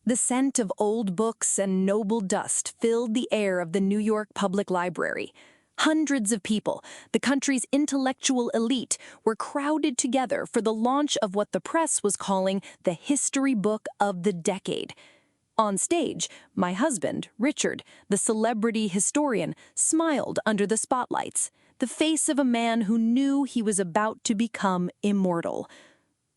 The scent of old books and noble dust filled the air of the New York Public Library. Hundreds of people, the country's intellectual elite, were crowded together for the launch of what the press was calling the history book of the decade. On stage, my husband, Richard, the celebrity historian, smiled under the spotlights, the face of a man who knew he was about to become immortal.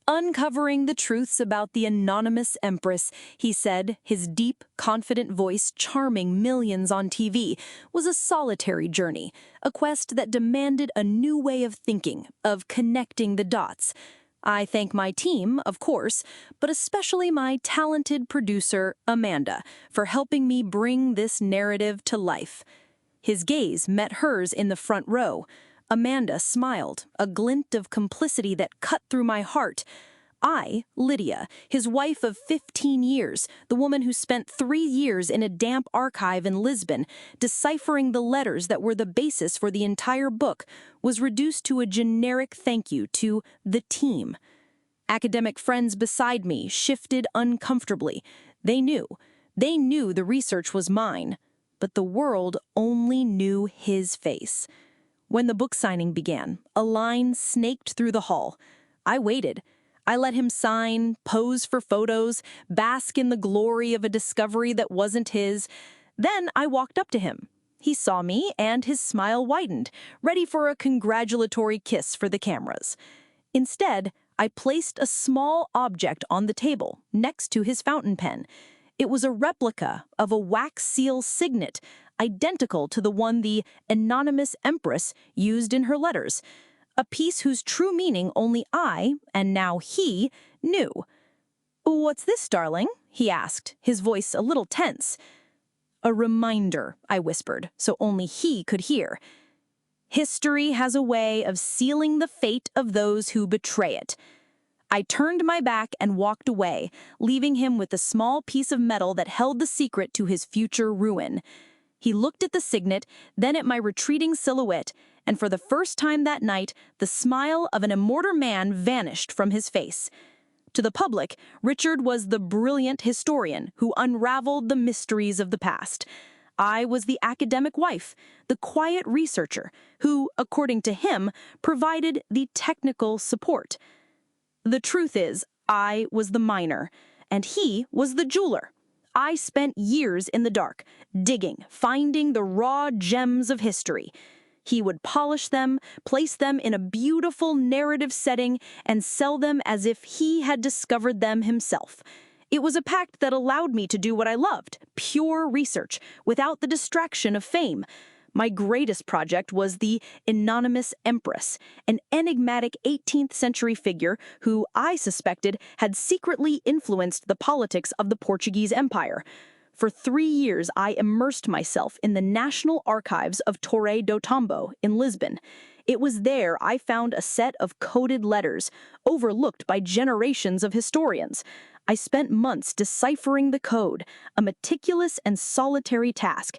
Uncovering the truths about the anonymous empress, he said, his deep, confident voice charming millions on TV, was a solitary journey, a quest that demanded a new way of thinking, of connecting the dots. I thank my team, of course, but especially my talented producer, Amanda, for helping me bring this narrative to life. His gaze met hers in the front row. Amanda smiled, a glint of complicity that cut through my heart. I, Lydia, his wife of 15 years, the woman who spent 3 years in a damp archive in Lisbon, deciphering the letters that were the basis for the entire book, was reduced to a generic thank you to the team. Academic friends beside me shifted uncomfortably. They knew the research was mine, but the world only knew his face. When the book signing began, a line snaked through the hall. I waited. I let him sign, pose for photos, bask in the glory of a discovery that wasn't his. Then I walked up to him. He saw me, and his smile widened, ready for a congratulatory kiss for the cameras. Instead, I placed a small object on the table, next to his fountain pen. It was a replica of a wax seal signet, identical to the one the anonymous empress used in her letters, a piece whose true meaning only I, and now he, knew. "What's this, darling?" he asked, his voice a little tense. "A reminder," I whispered, so only he could hear. "History has a way of sealing the fate of those who betray it." I turned my back and walked away, leaving him with a small piece of metal that held the secret to his future ruin. He looked at the signet, then at my retreating silhouette, and for the first time that night, the smile of an immortal man vanished from his face. To the public, Richard was the brilliant historian who unraveled the mysteries of the past. I was the academic wife, the quiet researcher, who, according to him, provided the technical support. The truth is, I was the miner, and he was the jeweler. I spent years in the dark, digging, finding the raw gems of history. He would polish them, place them in a beautiful narrative setting, and sell them as if he had discovered them himself. It was a pact that allowed me to do what I loved, pure research, without the distraction of fame. My greatest project was the anonymous empress, an enigmatic 18th century figure who I suspected had secretly influenced the politics of the Portuguese Empire. For 3 years, I immersed myself in the National Archives of Torre do Tombo in Lisbon. It was there I found a set of coded letters, overlooked by generations of historians. I spent months deciphering the code, a meticulous and solitary task.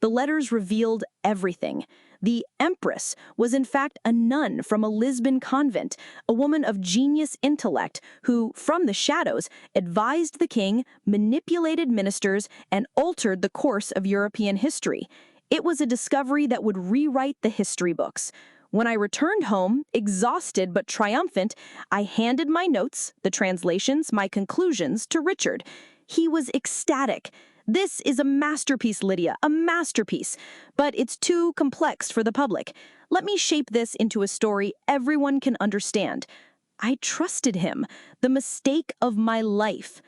The letters revealed everything. The empress was in fact a nun from a Lisbon convent, a woman of genius intellect who, from the shadows, advised the king, manipulated ministers, and altered the course of European history. It was a discovery that would rewrite the history books. When I returned home, exhausted but triumphant, I handed my notes, the translations, my conclusions, to Richard. He was ecstatic. "This is a masterpiece, Lydia, a masterpiece. But it's too complex for the public. Let me shape this into a story everyone can understand." I trusted him, the mistake of my life.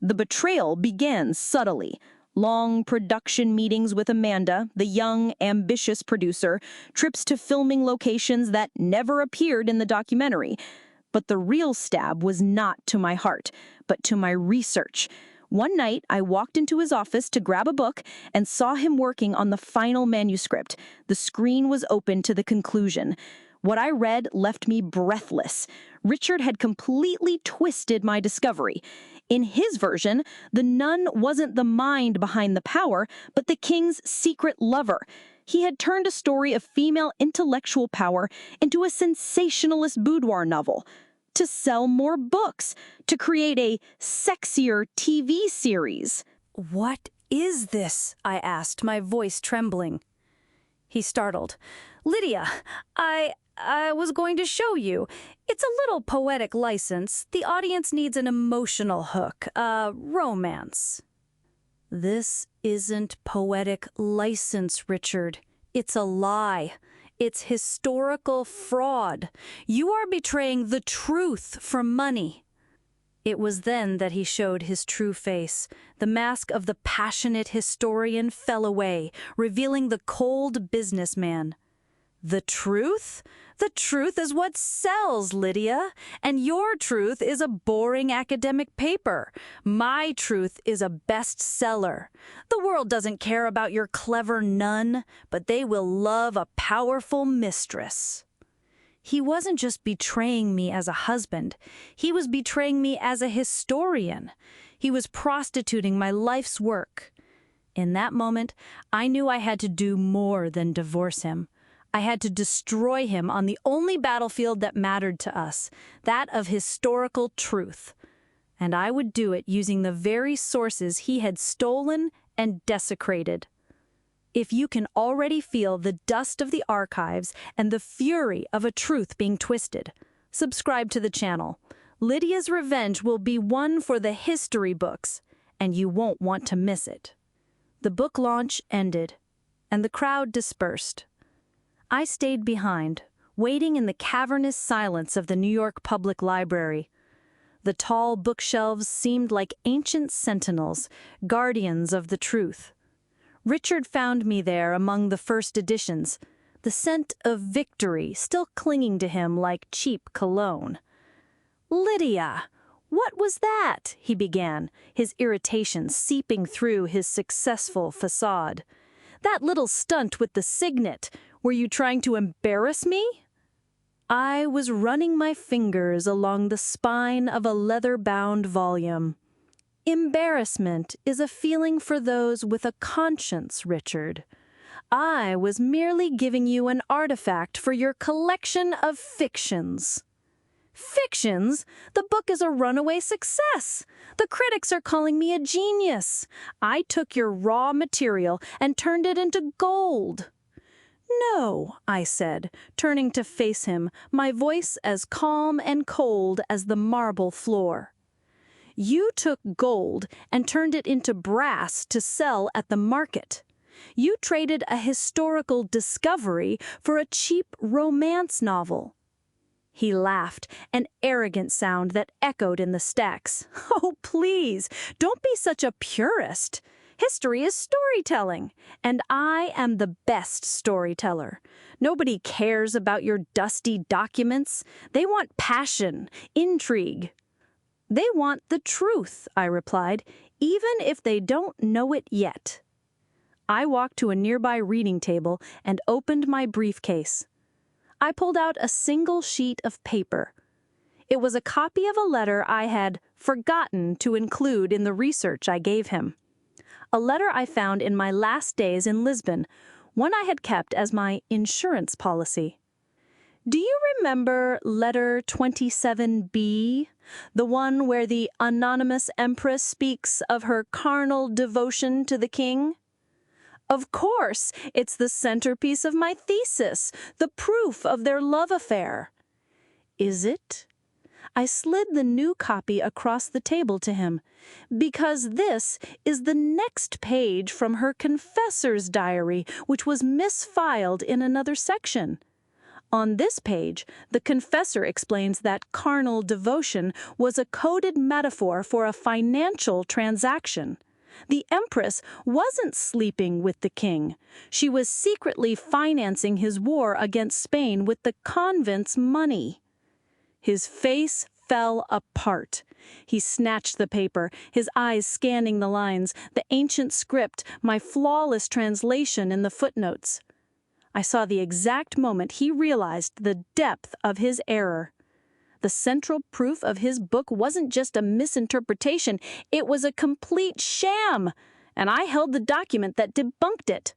The betrayal began subtly. Long production meetings with Amanda, the young, ambitious producer, trips to filming locations that never appeared in the documentary. But the real stab was not to my heart, but to my research. One night, I walked into his office to grab a book and saw him working on the final manuscript. The screen was open to the conclusion. What I read left me breathless. Richard had completely twisted my discovery. In his version, the nun wasn't the mind behind the power, but the king's secret lover. He had turned a story of female intellectual power into a sensationalist boudoir novel. to sell more books, to create a sexier TV series. "What is this?" I asked, my voice trembling. He startled. "Lydia, I was going to show you. It's a little poetic license. The audience needs an emotional hook, romance." "This isn't poetic license, Richard. It's a lie. It's historical fraud. You are betraying the truth for money." It was then that he showed his true face. The mask of the passionate historian fell away, revealing the cold businessman. "The truth? The truth is what sells, Lydia. And your truth is a boring academic paper. My truth is a bestseller. The world doesn't care about your clever nun, but they will love a powerful mistress." He wasn't just betraying me as a husband. He was betraying me as a historian. He was prostituting my life's work. In that moment, I knew I had to do more than divorce him. I had to destroy him on the only battlefield that mattered to us, that of historical truth. And I would do it using the very sources he had stolen and desecrated. If you can already feel the dust of the archives and the fury of a truth being twisted, subscribe to the channel. Lydia's revenge will be one for the history books, and you won't want to miss it. The book launch ended, and the crowd dispersed. I stayed behind, waiting in the cavernous silence of the New York Public Library. The tall bookshelves seemed like ancient sentinels, guardians of the truth. Richard found me there among the first editions, the scent of victory still clinging to him like cheap cologne. "Lydia, what was that?" he began, his irritation seeping through his successful facade. "That little stunt with the signet, were you trying to embarrass me?" I was running my fingers along the spine of a leather-bound volume. Embarrassment is a feeling for those with a conscience, Richard. I was merely giving you an artifact for your collection of fictions. Fictions? The book is a runaway success. The critics are calling me a genius. I took your raw material and turned it into gold. "No," I said, turning to face him, my voice as calm and cold as the marble floor. "You took gold and turned it into brass to sell at the market. You traded a historical discovery for a cheap romance novel." He laughed, an arrogant sound that echoed in the stacks. "Oh, please, don't be such a purist. History is storytelling, and I am the best storyteller. Nobody cares about your dusty documents. They want passion, intrigue." "They want the truth," I replied, "even if they don't know it yet." I walked to a nearby reading table and opened my briefcase. I pulled out a single sheet of paper. It was a copy of a letter I had forgotten to include in the research I gave him. A letter I found in my last days in Lisbon, one I had kept as my insurance policy. "Do you remember letter 27B, the one where the anonymous empress speaks of her carnal devotion to the king?" "Of course, it's the centerpiece of my thesis, the proof of their love affair." "Is it?" I slid the new copy across the table to him. "Because this is the next page from her confessor's diary, which was misfiled in another section. On this page, the confessor explains that carnal devotion was a coded metaphor for a financial transaction. The Empress wasn't sleeping with the king. She was secretly financing his war against Spain with the convent's money." His face fell apart. He snatched the paper, his eyes scanning the lines, the ancient script, my flawless translation in the footnotes. I saw the exact moment he realized the depth of his error. The central proof of his book wasn't just a misinterpretation, it was a complete sham, and I held the document that debunked it.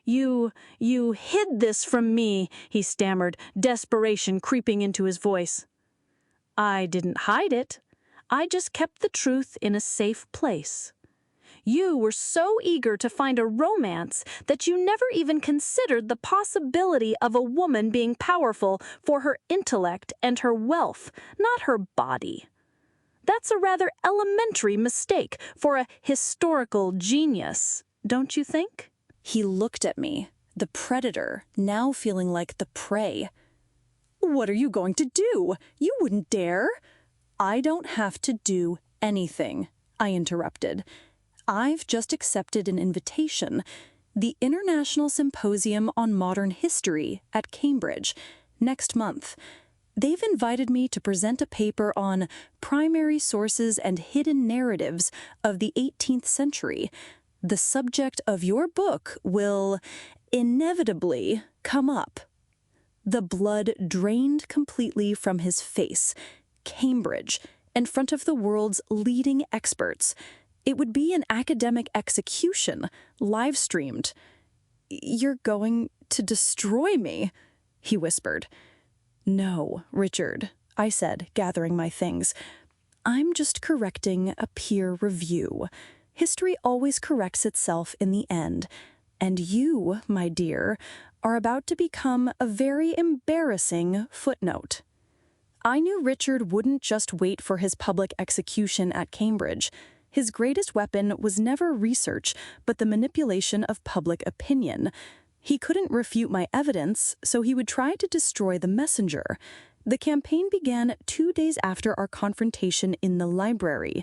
You hid this from me," he stammered, desperation creeping into his voice. I didn't hide it. I just kept the truth in a safe place. You were so eager to find a romance that you never even considered the possibility of a woman being powerful for her intellect and her wealth, not her body. That's a rather elementary mistake for a historical genius, don't you think? He looked at me, the predator, now feeling like the prey. What are you going to do? You wouldn't dare. I don't have to do anything, I interrupted. I've just accepted an invitation, the International Symposium on Modern History at Cambridge, next month. They've invited me to present a paper on primary sources and hidden narratives of the 18th century. The subject of your book will inevitably come up. The blood drained completely from his face. Cambridge, in front of the world's leading experts. It would be an academic execution, live-streamed. "You're going to destroy me," he whispered. "No, Richard," I said, gathering my things. "I'm just correcting a peer review. History always corrects itself in the end. And you, my dear, are about to become a very embarrassing footnote." I knew Richard wouldn't just wait for his public execution at Cambridge. His greatest weapon was never research, but the manipulation of public opinion. He couldn't refute my evidence, so he would try to destroy the messenger. The campaign began 2 days after our confrontation in the library.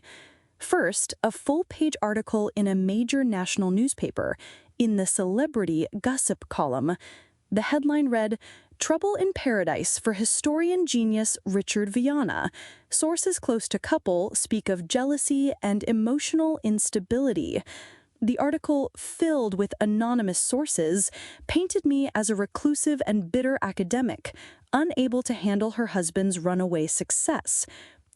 First, a full-page article in a major national newspaper, in the celebrity gossip column. The headline read, "Trouble in Paradise for historian genius Richard Viana. Sources close to couple speak of jealousy and emotional instability." The article, filled with anonymous sources, painted me as a reclusive and bitter academic, unable to handle her husband's runaway success.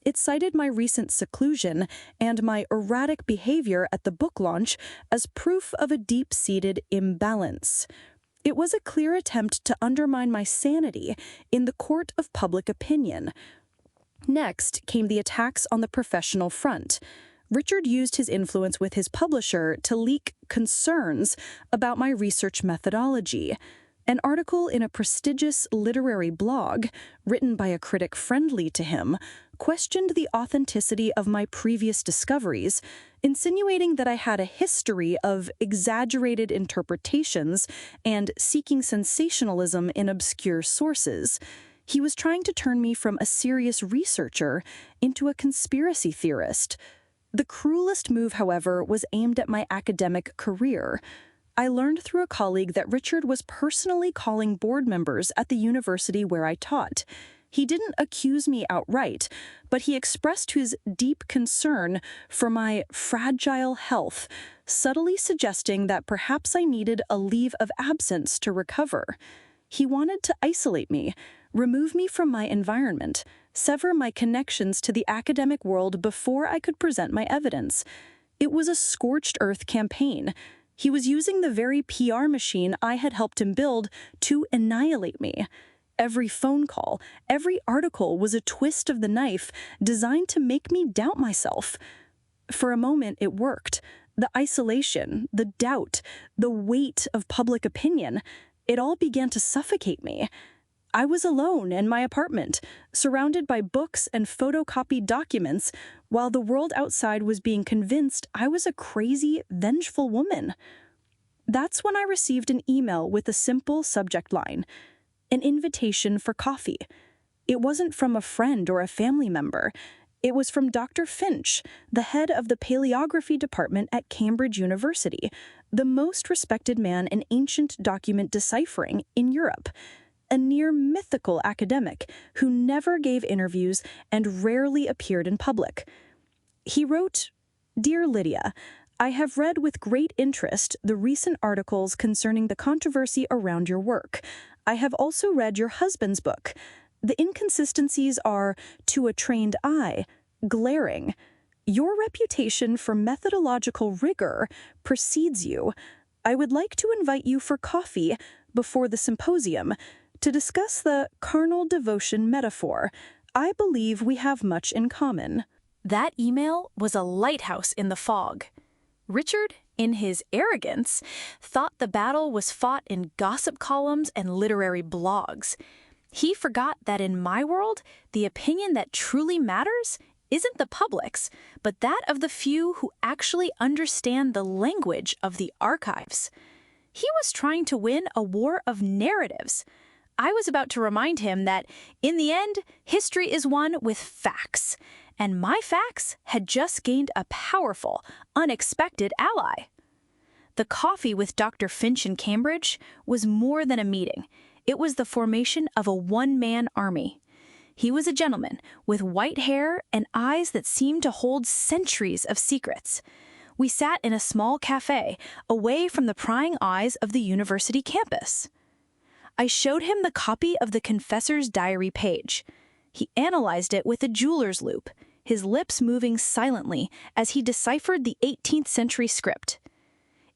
It cited my recent seclusion and my erratic behavior at the book launch as proof of a deep-seated imbalance. It was a clear attempt to undermine my sanity in the court of public opinion. Next came the attacks on the professional front. Richard used his influence with his publisher to leak concerns about my research methodology. An article in a prestigious literary blog, written by a critic friendly to him, questioned the authenticity of my previous discoveries, insinuating that I had a history of exaggerated interpretations and seeking sensationalism in obscure sources. He was trying to turn me from a serious researcher into a conspiracy theorist. The cruelest move, however, was aimed at my academic career. I learned through a colleague that Richard was personally calling board members at the university where I taught. He didn't accuse me outright, but he expressed his deep concern for my fragile health, subtly suggesting that perhaps I needed a leave of absence to recover. He wanted to isolate me, remove me from my environment, sever my connections to the academic world before I could present my evidence. It was a scorched earth campaign. He was using the very PR machine I had helped him build to annihilate me. Every phone call, every article was a twist of the knife designed to make me doubt myself. For a moment, it worked. The isolation, the doubt, the weight of public opinion, it all began to suffocate me. I was alone in my apartment, surrounded by books and photocopied documents, while the world outside was being convinced I was a crazy, vengeful woman. That's when I received an email with a simple subject line: an invitation for coffee. It wasn't from a friend or a family member. It was from Dr. Finch, the head of the paleography department at Cambridge University, the most respected man in ancient document deciphering in Europe. A near mythical academic who never gave interviews and rarely appeared in public. He wrote, "Dear Lydia, I have read with great interest the recent articles concerning the controversy around your work. I have also read your husband's book. The inconsistencies are, to a trained eye, glaring. Your reputation for methodological rigor precedes you. I would like to invite you for coffee before the symposium to discuss the carnal devotion metaphor. I believe we have much in common." That email was a lighthouse in the fog. Richard, in his arrogance, thought the battle was fought in gossip columns and literary blogs. He forgot that in my world, the opinion that truly matters isn't the public's, but that of the few who actually understand the language of the archives. He was trying to win a war of narratives. I was about to remind him that, in the end, history is won with facts, and my facts had just gained a powerful, unexpected ally. The coffee with Dr. Finch in Cambridge was more than a meeting. It was the formation of a one-man army. He was a gentleman with white hair and eyes that seemed to hold centuries of secrets. We sat in a small cafe, away from the prying eyes of the university campus. I showed him the copy of the confessor's diary page. He analyzed it with a jeweler's loupe, his lips moving silently as he deciphered the 18th century script.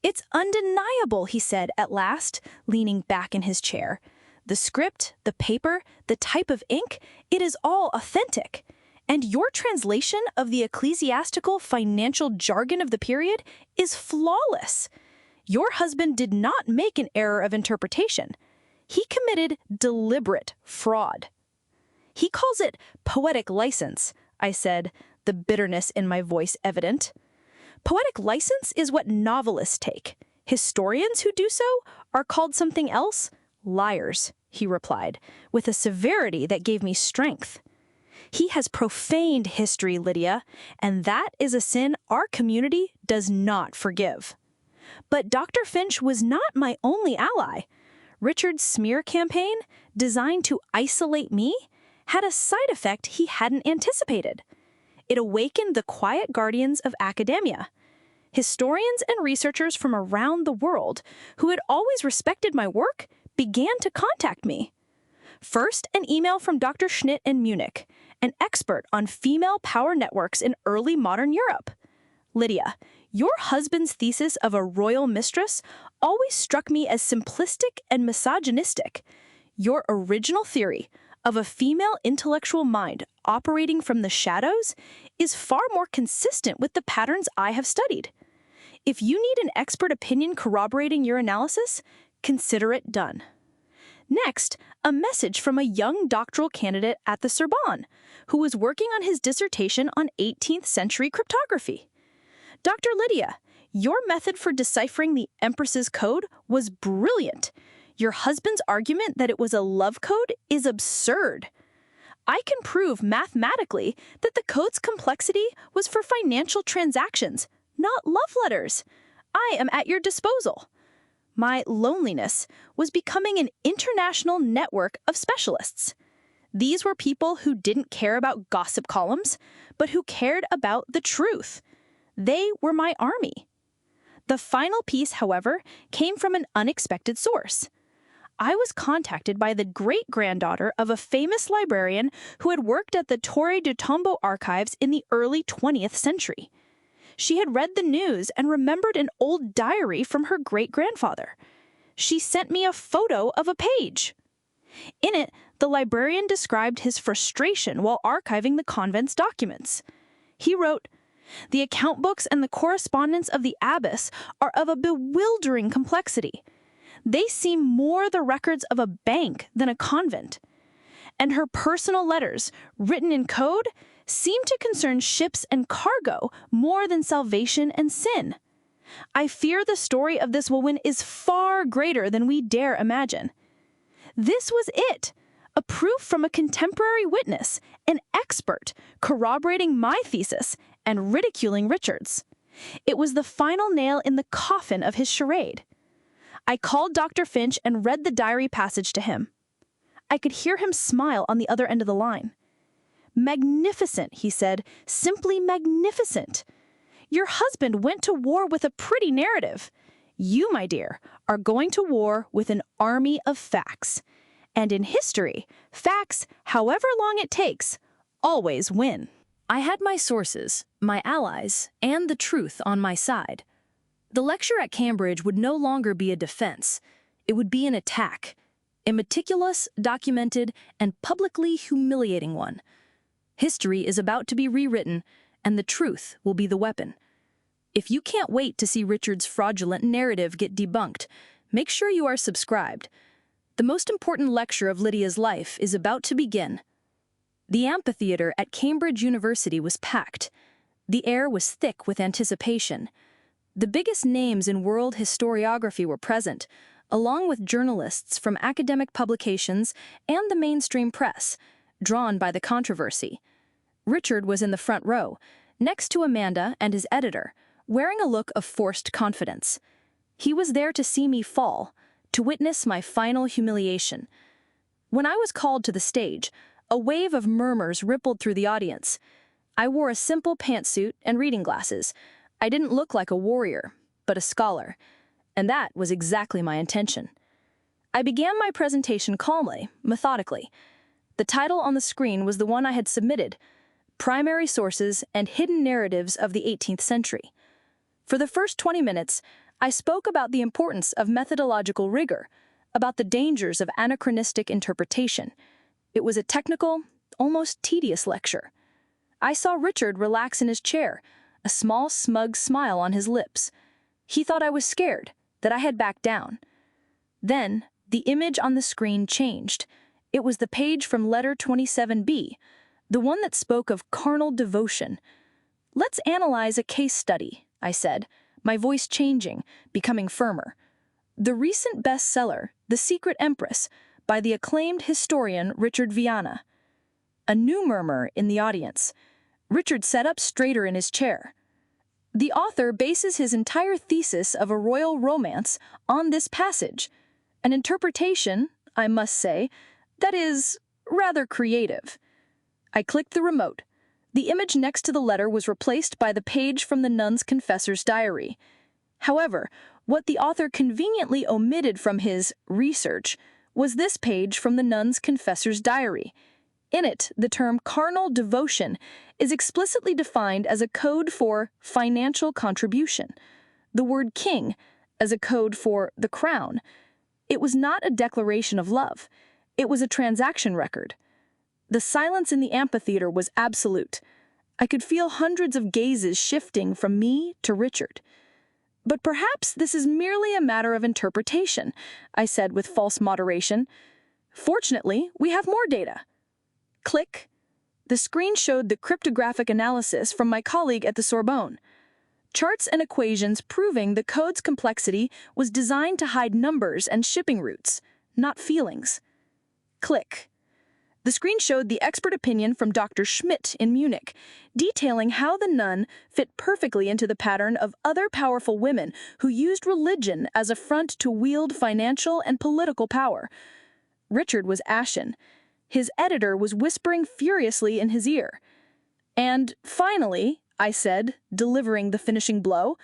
"It's undeniable," he said at last, leaning back in his chair. "The script, the paper, the type of ink, it is all authentic. And your translation of the ecclesiastical financial jargon of the period is flawless. Your husband did not make an error of interpretation. He committed deliberate fraud." "He calls it poetic license," I said, the bitterness in my voice evident. "Poetic license is what novelists take. Historians who do so are called something else, liars," he replied, with a severity that gave me strength. "He has profaned history, Lydia, and that is a sin our community does not forgive." But Dr. Finch was not my only ally. Richard's smear campaign, designed to isolate me, had a side effect he hadn't anticipated. It awakened the quiet guardians of academia. Historians and researchers from around the world, who had always respected my work, began to contact me. First, an email from Dr. Schnitt in Munich, an expert on female power networks in early modern Europe. "Lydia, your husband's thesis of a royal mistress always struck me as simplistic and misogynistic. Your original theory of a female intellectual mind operating from the shadows is far more consistent with the patterns I have studied. If you need an expert opinion corroborating your analysis, consider it done." Next, a message from a young doctoral candidate at the Sorbonne, who was working on his dissertation on 18th century cryptography. "Dr. Lydia, your method for deciphering the Empress's code was brilliant. Your husband's argument that it was a love code is absurd. I can prove mathematically that the code's complexity was for financial transactions, not love letters. I am at your disposal." My loneliness was becoming an international network of specialists. These were people who didn't care about gossip columns, but who cared about the truth. They were my army. The final piece, however, came from an unexpected source. I was contacted by the great-granddaughter of a famous librarian who had worked at the Torre do Tombo archives in the early 20th century. She had read the news and remembered an old diary from her great-grandfather. She sent me a photo of a page. In it, the librarian described his frustration while archiving the convent's documents. He wrote, "The account books and the correspondence of the abbess are of a bewildering complexity. They seem more the records of a bank than a convent. And her personal letters, written in code, seem to concern ships and cargo more than salvation and sin. I fear the story of this woman is far greater than we dare imagine." This was it, a proof from a contemporary witness, an expert, corroborating my thesis and ridiculing Richard's. It was the final nail in the coffin of his charade. I called Dr. Finch and read the diary passage to him. I could hear him smile on the other end of the line. "Magnificent," he said, "simply magnificent. Your husband went to war with a pretty narrative. You, my dear, are going to war with an army of facts. And in history, facts, however long it takes, always win." I had my sources, my allies, and the truth on my side. The lecture at Cambridge would no longer be a defense. It would be an attack, a meticulous, documented, and publicly humiliating one. History is about to be rewritten, and the truth will be the weapon. If you can't wait to see Richard's fraudulent narrative get debunked, make sure you are subscribed. The most important lecture of Lydia's life is about to begin. The amphitheater at Cambridge University was packed. The air was thick with anticipation. The biggest names in world historiography were present, along with journalists from academic publications and the mainstream press, drawn by the controversy. Richard was in the front row, next to Amanda and his editor, wearing a look of forced confidence. He was there to see me fall, to witness my final humiliation. When I was called to the stage, a wave of murmurs rippled through the audience. I wore a simple pantsuit and reading glasses. I didn't look like a warrior, but a scholar, and that was exactly my intention. I began my presentation calmly, methodically. The title on the screen was the one I had submitted: Primary Sources and Hidden Narratives of the 18th Century. For the first 20 minutes, I spoke about the importance of methodological rigor, about the dangers of anachronistic interpretation. It was a technical, almost tedious lecture. I saw Richard relax in his chair, a small, smug smile on his lips. He thought I was scared, that I had backed down. Then, the image on the screen changed. It was the page from letter 27B, the one that spoke of carnal devotion. "Let's analyze a case study," I said, my voice changing, becoming firmer. "The recent bestseller, The Secret Empress, by the acclaimed historian Richard Viana." A new murmur in the audience. Richard sat up straighter in his chair. "The author bases his entire thesis of a royal romance on this passage. An interpretation, I must say, that is rather creative." I clicked the remote. The image next to the letter was replaced by the page from the nun's confessor's diary. However, what the author conveniently omitted from his research was this page from the nun's confessor's diary. In it, the term carnal devotion is explicitly defined as a code for financial contribution, the word king as a code for the crown. It was not a declaration of love. It was a transaction record. The silence in the amphitheater was absolute. I could feel hundreds of gazes shifting from me to Richard. "But perhaps this is merely a matter of interpretation," I said with false moderation. "Fortunately, we have more data." Click. The screen showed the cryptographic analysis from my colleague at the Sorbonne. Charts and equations proving the code's complexity was designed to hide numbers and shipping routes, not feelings. Click. The screen showed the expert opinion from Dr. Schmidt in Munich, detailing how the nun fit perfectly into the pattern of other powerful women who used religion as a front to wield financial and political power. Richard was ashen. His editor was whispering furiously in his ear. "And finally," I said, delivering the finishing blow,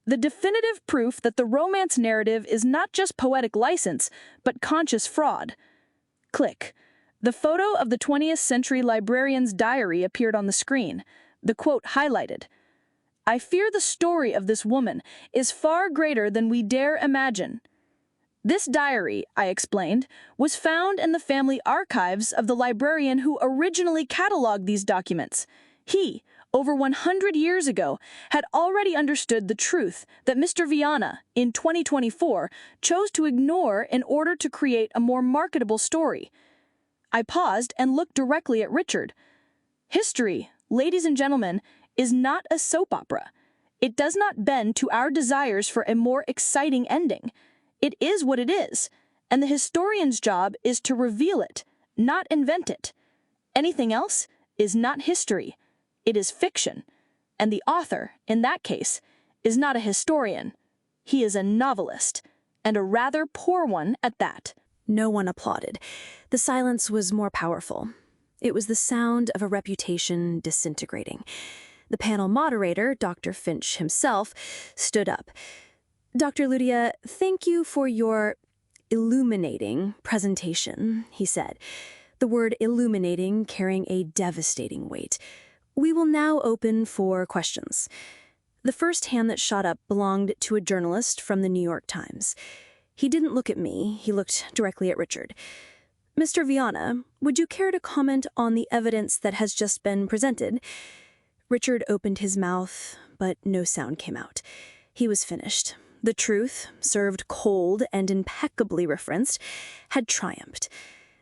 "the definitive proof that the romance narrative is not just poetic license, but conscious fraud." Click. The photo of the 20th century librarian's diary appeared on the screen, the quote highlighted. "I fear the story of this woman is far greater than we dare imagine." This diary, I explained, was found in the family archives of the librarian who originally cataloged these documents. He, over 100 years ago, had already understood the truth that Mr. Viana, in 2024, chose to ignore in order to create a more marketable story. I paused and looked directly at Richard. "History, ladies and gentlemen, is not a soap opera. It does not bend to our desires for a more exciting ending. It is what it is, and the historian's job is to reveal it, not invent it. Anything else is not history. It is fiction. And the author, in that case, is not a historian. He is a novelist, and a rather poor one at that." No one applauded. The silence was more powerful. It was the sound of a reputation disintegrating. The panel moderator, Dr. Finch himself, stood up. "Dr. Lydia, thank you for your illuminating presentation," he said, the word illuminating carrying a devastating weight. "We will now open for questions." The first hand that shot up belonged to a journalist from the New York Times. He didn't look at me, he looked directly at Richard. Mr. Viana, would you care to comment on the evidence that has just been presented? Richard opened his mouth, but no sound came out. He was finished. The truth, served cold and impeccably referenced, had triumphed.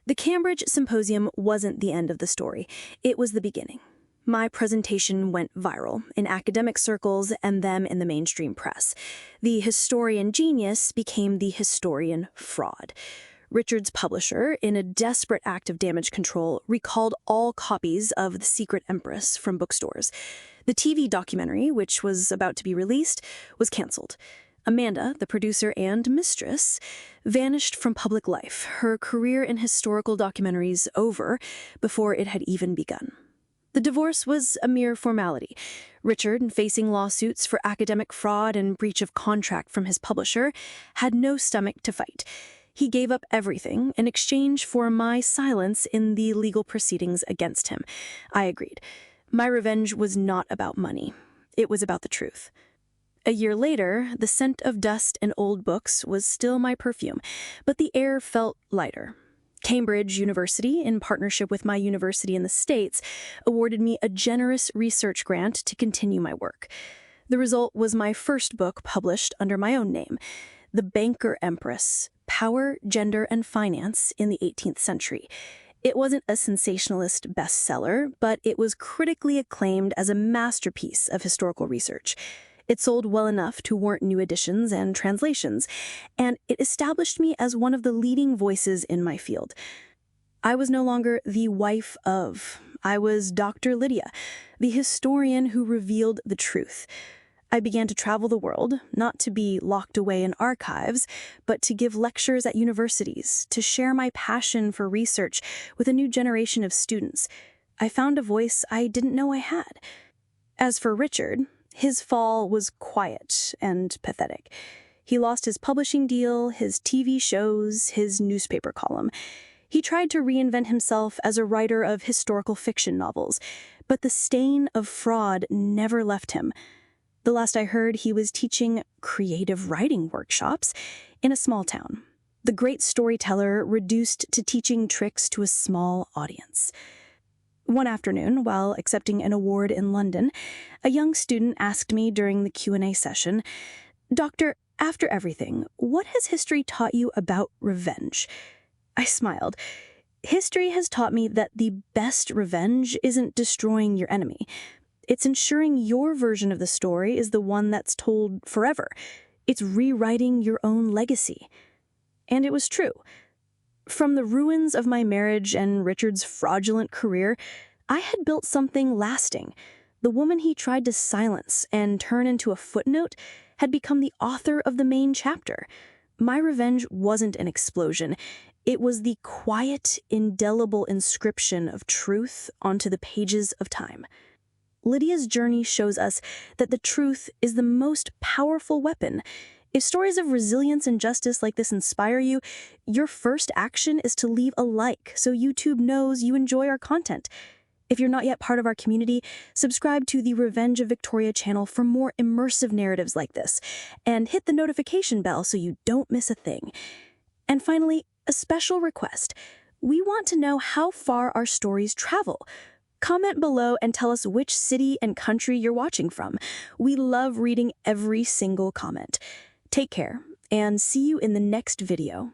The Cambridge Symposium wasn't the end of the story. It was the beginning. My presentation went viral in academic circles and then in the mainstream press. The historian genius became the historian fraud. Richard's publisher, in a desperate act of damage control, recalled all copies of The Secret Empress from bookstores. The TV documentary, which was about to be released, was canceled. Amanda, the producer and mistress, vanished from public life, her career in historical documentaries over before it had even begun. The divorce was a mere formality. Richard, facing lawsuits for academic fraud and breach of contract from his publisher, had no stomach to fight. He gave up everything in exchange for my silence in the legal proceedings against him. I agreed. My revenge was not about money. It was about the truth. A year later, the scent of dust and old books was still my perfume, but the air felt lighter. Cambridge University, in partnership with my university in the States, awarded me a generous research grant to continue my work. The result was my first book published under my own name, The Banker Empress: Power, Gender, and Finance in the 18th Century. It wasn't a sensationalist bestseller, but it was critically acclaimed as a masterpiece of historical research. It sold well enough to warrant new editions and translations, and it established me as one of the leading voices in my field. I was no longer the wife of. I was Dr. Lydia, the historian who revealed the truth. I began to travel the world, not to be locked away in archives, but to give lectures at universities, to share my passion for research with a new generation of students. I found a voice I didn't know I had. As for Richard, his fall was quiet and pathetic. He lost his publishing deal, his TV shows, his newspaper column. He tried to reinvent himself as a writer of historical fiction novels, but the stain of fraud never left him. The last I heard, he was teaching creative writing workshops in a small town. The great storyteller reduced to teaching tricks to a small audience. One afternoon, while accepting an award in London, a young student asked me during the Q&A session, "Doctor, after everything, what has history taught you about revenge?" I smiled. History has taught me that the best revenge isn't destroying your enemy. It's ensuring your version of the story is the one that's told forever. It's rewriting your own legacy. And it was true. From the ruins of my marriage and Richard's fraudulent career, I had built something lasting. The woman he tried to silence and turn into a footnote had become the author of the main chapter. My revenge wasn't an explosion. It was the quiet, indelible inscription of truth onto the pages of time. Lydia's journey shows us that the truth is the most powerful weapon. If stories of resilience and justice like this inspire you, your first action is to leave a like so YouTube knows you enjoy our content. If you're not yet part of our community, subscribe to the Revenge of Victoria channel for more immersive narratives like this, and hit the notification bell so you don't miss a thing. And finally, a special request. We want to know how far our stories travel. Comment below and tell us which city and country you're watching from. We love reading every single comment. Take care, and see you in the next video.